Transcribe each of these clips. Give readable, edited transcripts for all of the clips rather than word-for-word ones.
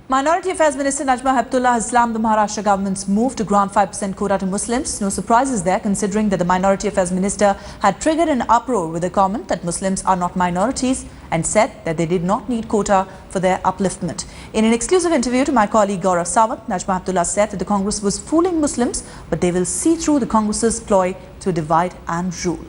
Minority Affairs Minister Najma Hepthullah has slammed the Maharashtra government's move to grant 5% quota to Muslims. No surprises there, considering that the Minority Affairs Minister had triggered an uproar with a comment that Muslims are not minorities and said that they did not need quota for their upliftment. In an exclusive interview to my colleague Gaurav Sawant, Najma Hepthullah said that the Congress was fooling Muslims, but they will see through the Congress's ploy to divide and rule.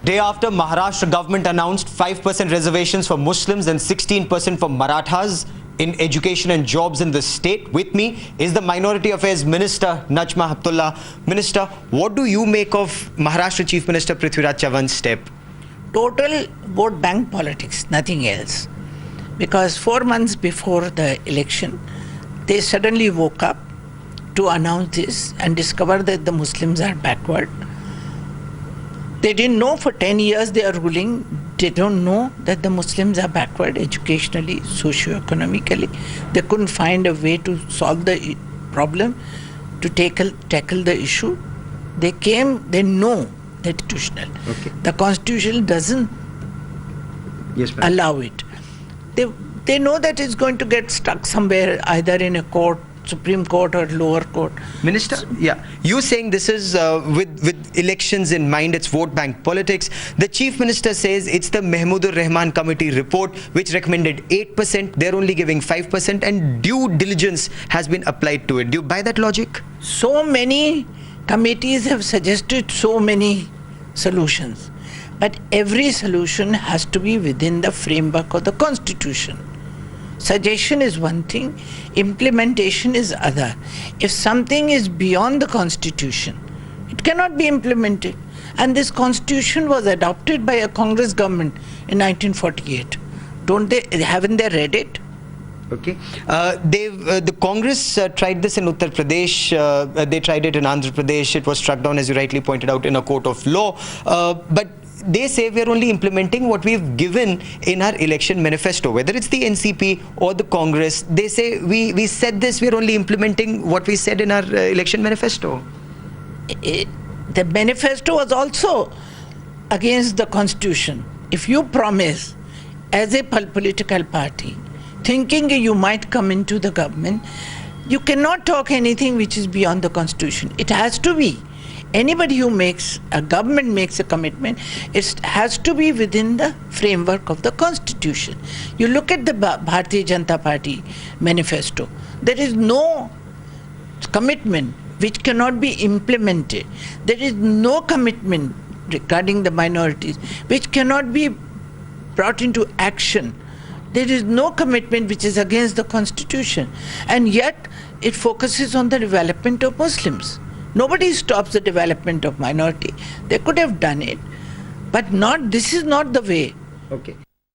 Day after Maharashtra government announced 5% reservations for Muslims and 16% for Marathas in education and jobs in the state. With me is the Minority Affairs Minister Najma Hepthullah. Minister, what do you make of Maharashtra Chief Minister Prithviraj Chavan's step? Total vote bank politics, nothing else. Because 4 months before the election, they suddenly woke up to announce this and discover that the Muslims are backward. They didn't know for 10 years they are ruling. They don't know that the Muslims are backward educationally, socio-economically. They couldn't find a way to solve the problem, to tackle the issue. They know the constitutional. Okay. The constitution doesn't allow it. They know that it's going to get stuck somewhere, either in a court, Supreme Court or lower court. Minister, you saying this is with elections in mind, it's vote bank politics. The Chief Minister says it's the Mahmoodur Rahman Committee report which recommended 8%. They're only giving 5% and due diligence has been applied to it. Do you buy that logic? So many committees have suggested so many solutions. But every solution has to be within the framework of the Constitution. Suggestion is one thing, implementation is other. If something is beyond the Constitution, it cannot be implemented. And this Constitution was adopted by a Congress government in 1948. Haven't they read it? Okay. The Congress tried this in Uttar Pradesh. They tried it in Andhra Pradesh. It was struck down, as you rightly pointed out, in a court of law. But they say we're only implementing what we've given in our election manifesto, whether it's the NCP or the Congress. They say we said this, we're only implementing what we said in our election manifesto. The manifesto was also against the Constitution. If you promise as a political party, thinking you might come into the government, you cannot talk anything which is beyond the Constitution. It has to be. Anybody who a government makes a commitment, it has to be within the framework of the Constitution. You look at the Bharatiya Janata Party manifesto, there is no commitment which cannot be implemented. There is no commitment regarding the minorities which cannot be brought into action. There is no commitment which is against the Constitution. And yet it focuses on the development of Muslims. Nobody stops the development of minority. They could have done it, but this is not the way. Okay.